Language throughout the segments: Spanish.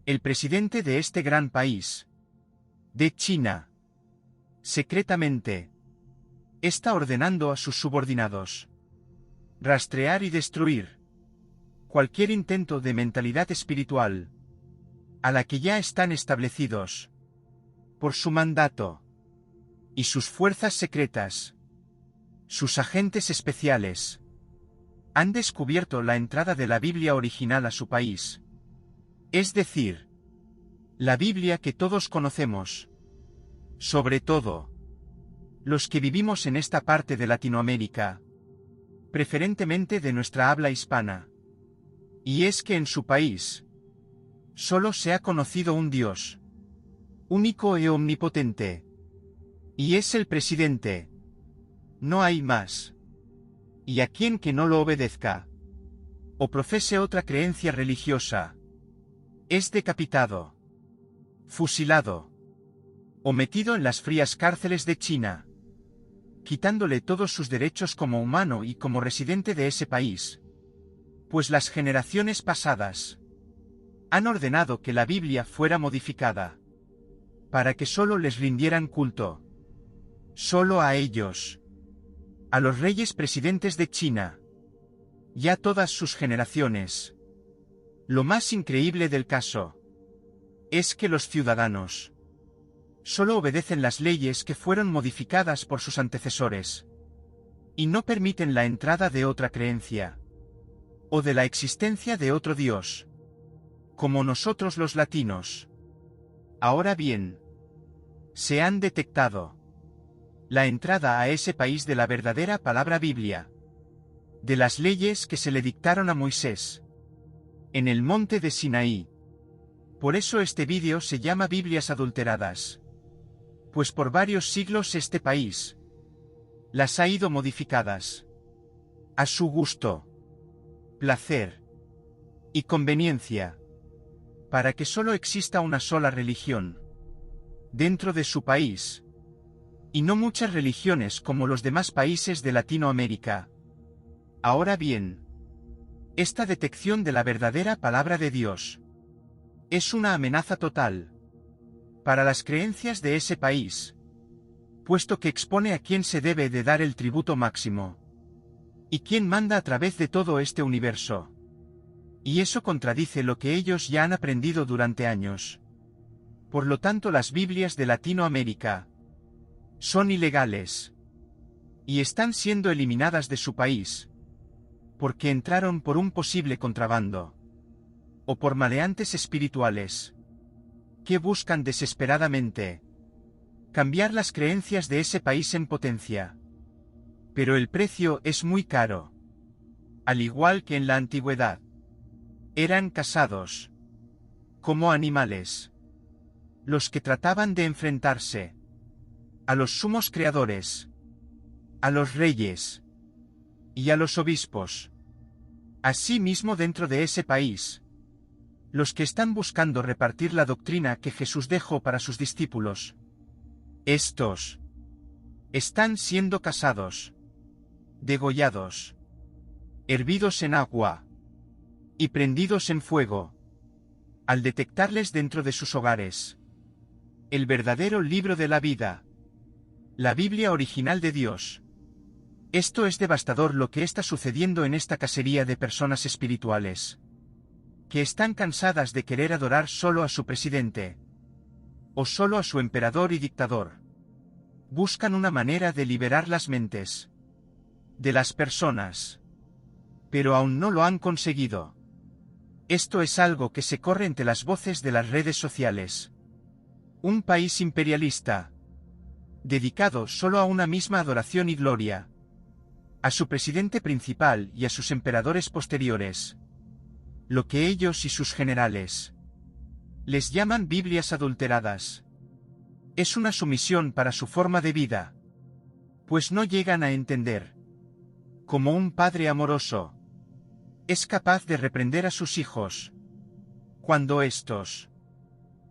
El presidente de este gran país, de China, secretamente, está ordenando a sus subordinados rastrear y destruir cualquier intento de mentalidad espiritual a la que ya están establecidos por su mandato y sus fuerzas secretas, sus agentes especiales, han descubierto la entrada de la Biblia original a su país. Es decir, la Biblia que todos conocemos, sobre todo los que vivimos en esta parte de Latinoamérica, preferentemente de nuestra habla hispana. Y es que en su país solo se ha conocido un Dios, único e omnipotente, y es el presidente. No hay más. Y a quien que no lo obedezca, o profese otra creencia religiosa, es decapitado, fusilado, o metido en las frías cárceles de China, quitándole todos sus derechos como humano y como residente de ese país. Pues las generaciones pasadas han ordenado que la Biblia fuera modificada, para que solo les rindieran culto, solo a ellos, a los reyes presidentes de China, y a todas sus generaciones. Lo más increíble del caso es que los ciudadanos solo obedecen las leyes que fueron modificadas por sus antecesores, y no permiten la entrada de otra creencia, o de la existencia de otro Dios, como nosotros los latinos. Ahora bien, se han detectado la entrada a ese país de la verdadera palabra Biblia, de las leyes que se le dictaron a Moisés en el monte de Sinaí. Por eso este vídeo se llama Biblias adulteradas, pues por varios siglos este país las ha ido modificadas a su gusto, placer y conveniencia, para que solo exista una sola religión dentro de su país, y no muchas religiones como los demás países de Latinoamérica. Ahora bien, esta detección de la verdadera palabra de Dios es una amenaza total para las creencias de ese país, puesto que expone a quién se debe de dar el tributo máximo, y quién manda a través de todo este universo. Y eso contradice lo que ellos ya han aprendido durante años. Por lo tanto, las Biblias de Latinoamérica son ilegales, y están siendo eliminadas de su país, porque entraron por un posible contrabando, o por maleantes espirituales, que buscan desesperadamente cambiar las creencias de ese país en potencia. Pero el precio es muy caro. Al igual que en la antigüedad, eran cazados como animales los que trataban de enfrentarse a los sumos creadores, a los reyes y a los obispos. Asimismo, dentro de ese país, los que están buscando repartir la doctrina que Jesús dejó para sus discípulos, estos están siendo cazados, degollados, hervidos en agua y prendidos en fuego, al detectarles dentro de sus hogares el verdadero libro de la vida, la Biblia original de Dios. Esto es devastador lo que está sucediendo en esta cacería de personas espirituales, que están cansadas de querer adorar solo a su presidente, o solo a su emperador y dictador. Buscan una manera de liberar las mentes de las personas, pero aún no lo han conseguido. Esto es algo que se corre entre las voces de las redes sociales. Un país imperialista, dedicado solo a una misma adoración y gloria, a su presidente principal y a sus emperadores posteriores, lo que ellos y sus generales les llaman Biblias adulteradas. Es una sumisión para su forma de vida, pues no llegan a entender cómo un padre amoroso es capaz de reprender a sus hijos cuando éstos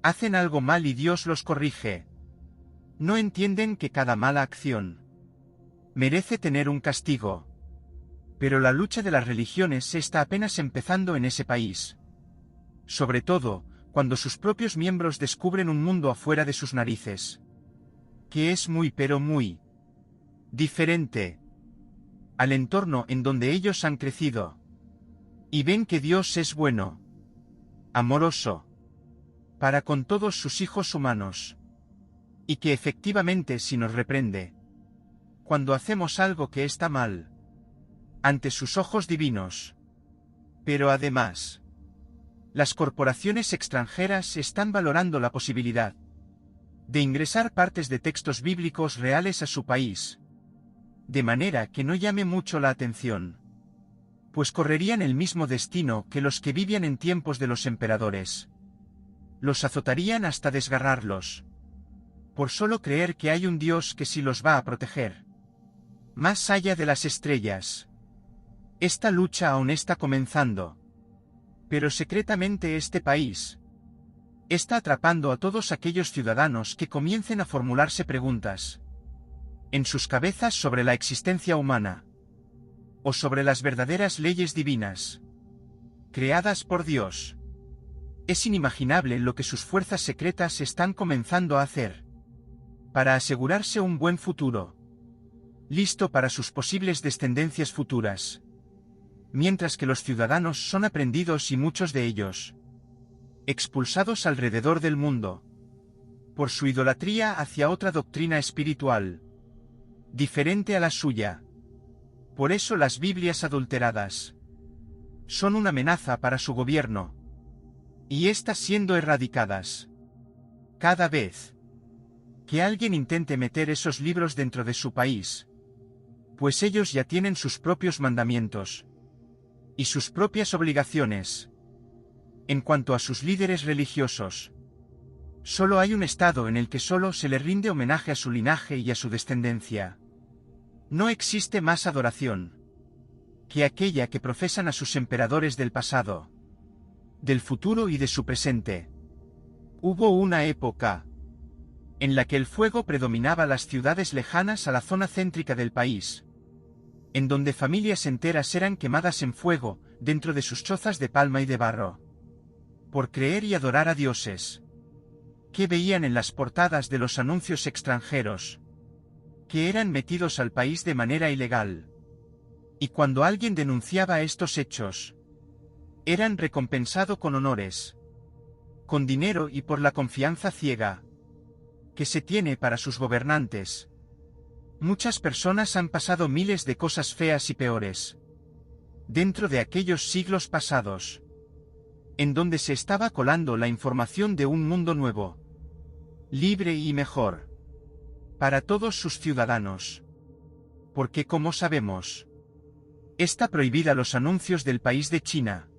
hacen algo mal y Dios los corrige. No entienden que cada mala acción merece tener un castigo. Pero la lucha de las religiones está apenas empezando en ese país, sobre todo cuando sus propios miembros descubren un mundo afuera de sus narices, que es muy pero muy diferente al entorno en donde ellos han crecido, y ven que Dios es bueno, amoroso, para con todos sus hijos humanos, y que efectivamente si nos reprende, cuando hacemos algo que está mal, ante sus ojos divinos. Pero además, las corporaciones extranjeras están valorando la posibilidad de ingresar partes de textos bíblicos reales a su país, de manera que no llame mucho la atención, pues correrían el mismo destino que los que vivían en tiempos de los emperadores. Los azotarían hasta desgarrarlos, por solo creer que hay un Dios que sí los va a proteger. Más allá de las estrellas, esta lucha aún está comenzando. Pero secretamente este país está atrapando a todos aquellos ciudadanos que comiencen a formularse preguntas en sus cabezas sobre la existencia humana, o sobre las verdaderas leyes divinas, creadas por Dios. Es inimaginable lo que sus fuerzas secretas están comenzando a hacer para asegurarse un buen futuro, listo para sus posibles descendencias futuras, mientras que los ciudadanos son aprendidos y muchos de ellos expulsados alrededor del mundo por su idolatría hacia otra doctrina espiritual diferente a la suya. Por eso las Biblias adulteradas son una amenaza para su gobierno, y estas siendo erradicadas cada vez que alguien intente meter esos libros dentro de su país, pues ellos ya tienen sus propios mandamientos y sus propias obligaciones. En cuanto a sus líderes religiosos, solo hay un estado en el que solo se le rinde homenaje a su linaje y a su descendencia. No existe más adoración que aquella que profesan a sus emperadores del pasado, del futuro y de su presente. Hubo una época en la que el fuego predominaba las ciudades lejanas a la zona céntrica del país, en donde familias enteras eran quemadas en fuego dentro de sus chozas de palma y de barro, por creer y adorar a dioses que veían en las portadas de los anuncios extranjeros, que eran metidos al país de manera ilegal. Y cuando alguien denunciaba estos hechos, eran recompensado con honores, con dinero y por la confianza ciega que se tiene para sus gobernantes. Muchas personas han pasado miles de cosas feas y peores dentro de aquellos siglos pasados, en donde se estaba colando la información de un mundo nuevo, libre y mejor para todos sus ciudadanos. Porque como sabemos, está prohibida los anuncios del país de China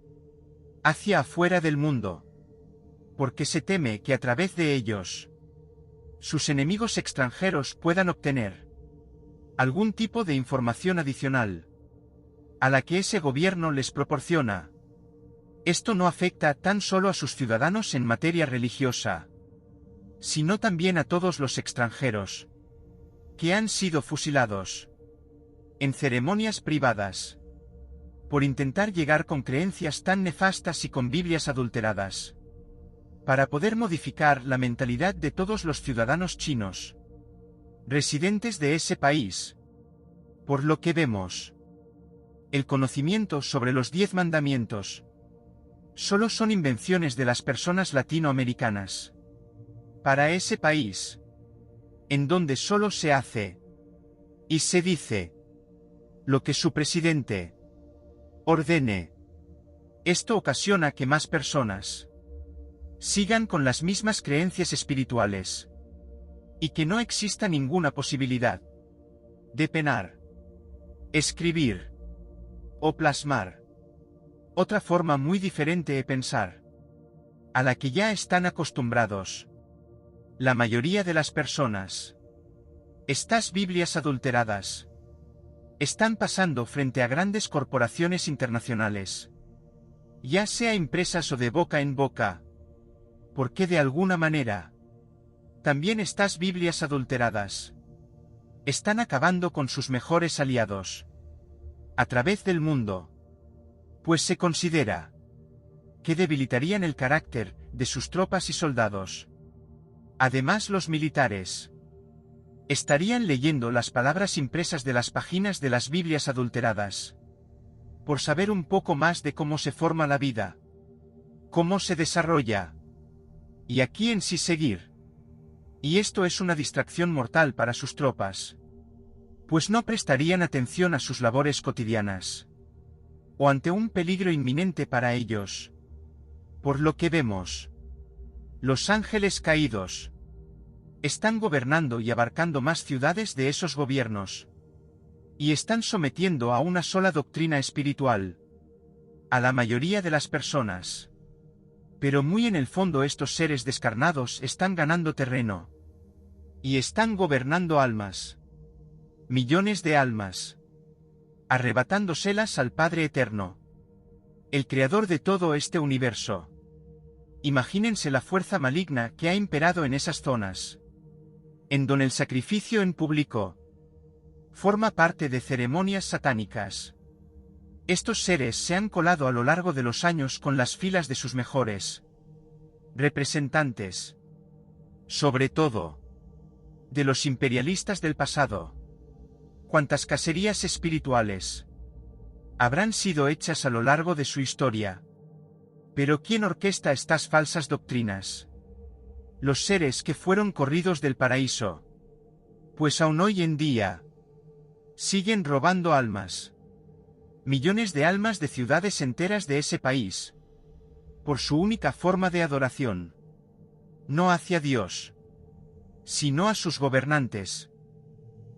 hacia afuera del mundo, porque se teme que a través de ellos sus enemigos extranjeros puedan obtener algún tipo de información adicional a la que ese gobierno les proporciona. Esto no afecta tan solo a sus ciudadanos en materia religiosa, sino también a todos los extranjeros que han sido fusilados en ceremonias privadas por intentar llegar con creencias tan nefastas y con Biblias adulteradas, para poder modificar la mentalidad de todos los ciudadanos chinos residentes de ese país. Por lo que vemos, el conocimiento sobre los 10 mandamientos solo son invenciones de las personas latinoamericanas para ese país, en donde solo se hace y se dice lo que su presidente ordene. Esto ocasiona que más personas sigan con las mismas creencias espirituales, y que no exista ninguna posibilidad de penar, escribir o plasmar otra forma muy diferente de pensar, a la que ya están acostumbrados la mayoría de las personas. Estas Biblias adulteradas están pasando frente a grandes corporaciones internacionales, ya sea impresas o de boca en boca, porque de alguna manera también estas Biblias adulteradas están acabando con sus mejores aliados a través del mundo, pues se considera que debilitarían el carácter de sus tropas y soldados. Además, los militares estarían leyendo las palabras impresas de las páginas de las Biblias adulteradas, por saber un poco más de cómo se forma la vida, cómo se desarrolla, y a quién sí seguir. Y esto es una distracción mortal para sus tropas, pues no prestarían atención a sus labores cotidianas, o ante un peligro inminente para ellos. Por lo que vemos, los ángeles caídos están gobernando y abarcando más ciudades de esos gobiernos, y están sometiendo a una sola doctrina espiritual a la mayoría de las personas. Pero muy en el fondo estos seres descarnados están ganando terreno, y están gobernando almas, millones de almas, arrebatándoselas al Padre Eterno, el creador de todo este universo. Imagínense la fuerza maligna que ha imperado en esas zonas, en donde el sacrificio en público forma parte de ceremonias satánicas. Estos seres se han colado a lo largo de los años con las filas de sus mejores representantes, sobre todo de los imperialistas del pasado. Cuántas cacerías espirituales habrán sido hechas a lo largo de su historia. Pero ¿quién orquesta estas falsas doctrinas? Los seres que fueron corridos del paraíso, pues aún hoy en día siguen robando almas, millones de almas de ciudades enteras de ese país, por su única forma de adoración, no hacia Dios, sino a sus gobernantes,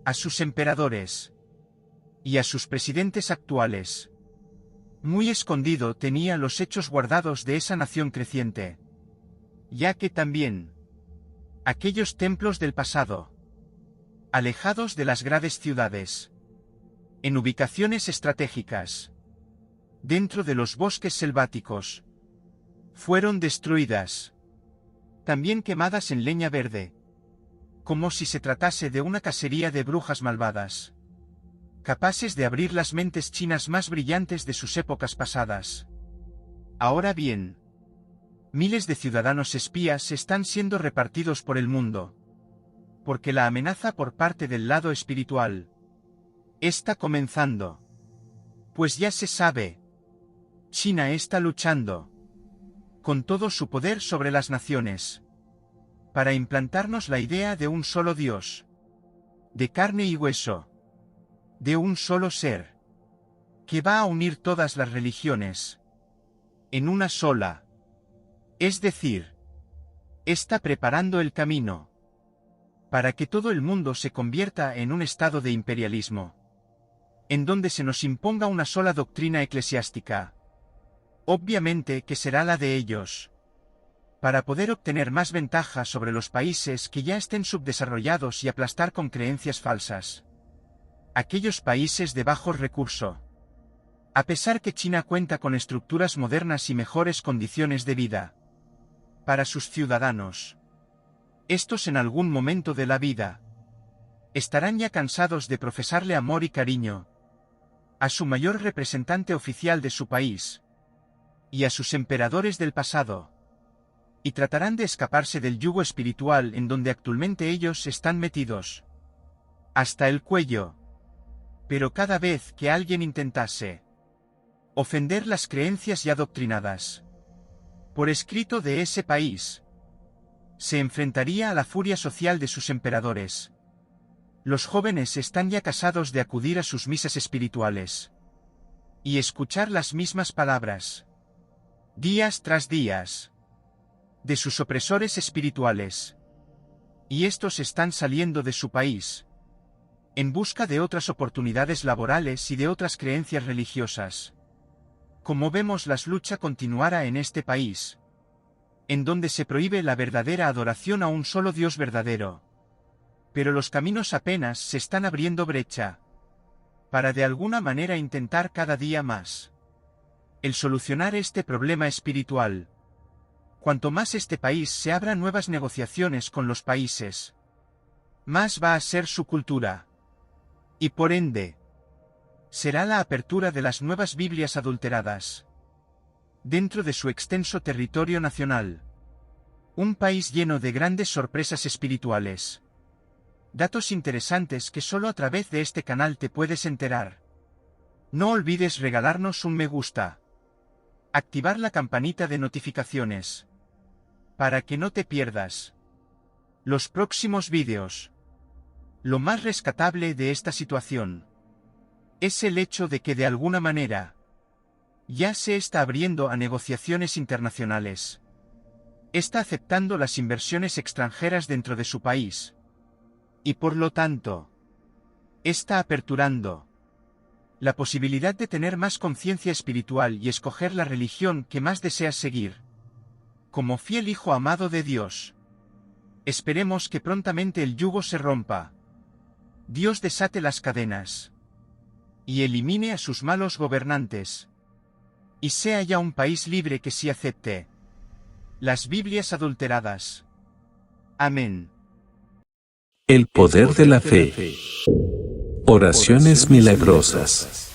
a sus emperadores y a sus presidentes actuales. Muy escondido tenía los hechos guardados de esa nación creciente, ya que también aquellos templos del pasado, alejados de las grandes ciudades, en ubicaciones estratégicas, dentro de los bosques selváticos, fueron destruidas, también quemadas en leña verde, como si se tratase de una cacería de brujas malvadas, capaces de abrir las mentes chinas más brillantes de sus épocas pasadas. Ahora bien, miles de ciudadanos espías están siendo repartidos por el mundo, porque la amenaza por parte del lado espiritual está comenzando. Pues ya se sabe, China está luchando con todo su poder sobre las naciones, para implantarnos la idea de un solo Dios, de carne y hueso, de un solo ser, que va a unir todas las religiones en una sola. Es decir, está preparando el camino para que todo el mundo se convierta en un estado de imperialismo, en donde se nos imponga una sola doctrina eclesiástica, obviamente que será la de ellos, para poder obtener más ventaja sobre los países que ya estén subdesarrollados y aplastar con creencias falsas aquellos países de bajos recursos. A pesar que China cuenta con estructuras modernas y mejores condiciones de vida para sus ciudadanos, estos en algún momento de la vida estarán ya cansados de profesarle amor y cariño a su mayor representante oficial de su país y a sus emperadores del pasado, y tratarán de escaparse del yugo espiritual en donde actualmente ellos están metidos hasta el cuello. Pero cada vez que alguien intentase ofender las creencias ya adoctrinadas por escrito de ese país, se enfrentaría a la furia social de sus emperadores. Los jóvenes están ya cansados de acudir a sus misas espirituales y escuchar las mismas palabras, días tras días, de sus opresores espirituales. Y estos están saliendo de su país en busca de otras oportunidades laborales y de otras creencias religiosas. Como vemos, la lucha continuará en este país, en donde se prohíbe la verdadera adoración a un solo Dios verdadero. Pero los caminos apenas se están abriendo brecha, para de alguna manera intentar cada día más el solucionar este problema espiritual. Cuanto más este país se abra nuevas negociaciones con los países, más va a ser su cultura. Y por ende, será la apertura de las nuevas Biblias adulteradas dentro de su extenso territorio nacional. Un país lleno de grandes sorpresas espirituales. Datos interesantes que solo a través de este canal te puedes enterar. No olvides regalarnos un me gusta. Activar la campanita de notificaciones. Para que no te pierdas los próximos vídeos. Lo más rescatable de esta situación es el hecho de que de alguna manera ya se está abriendo a negociaciones internacionales. Está aceptando las inversiones extranjeras dentro de su país. Y por lo tanto, está aperturando la posibilidad de tener más conciencia espiritual y escoger la religión que más deseas seguir. Como fiel hijo amado de Dios. Esperemos que prontamente el yugo se rompa. Dios desate las cadenas. Y elimine a sus malos gobernantes. Y sea ya un país libre que sí acepte las Biblias adulteradas. Amén. El poder de la fe. Oraciones milagrosas.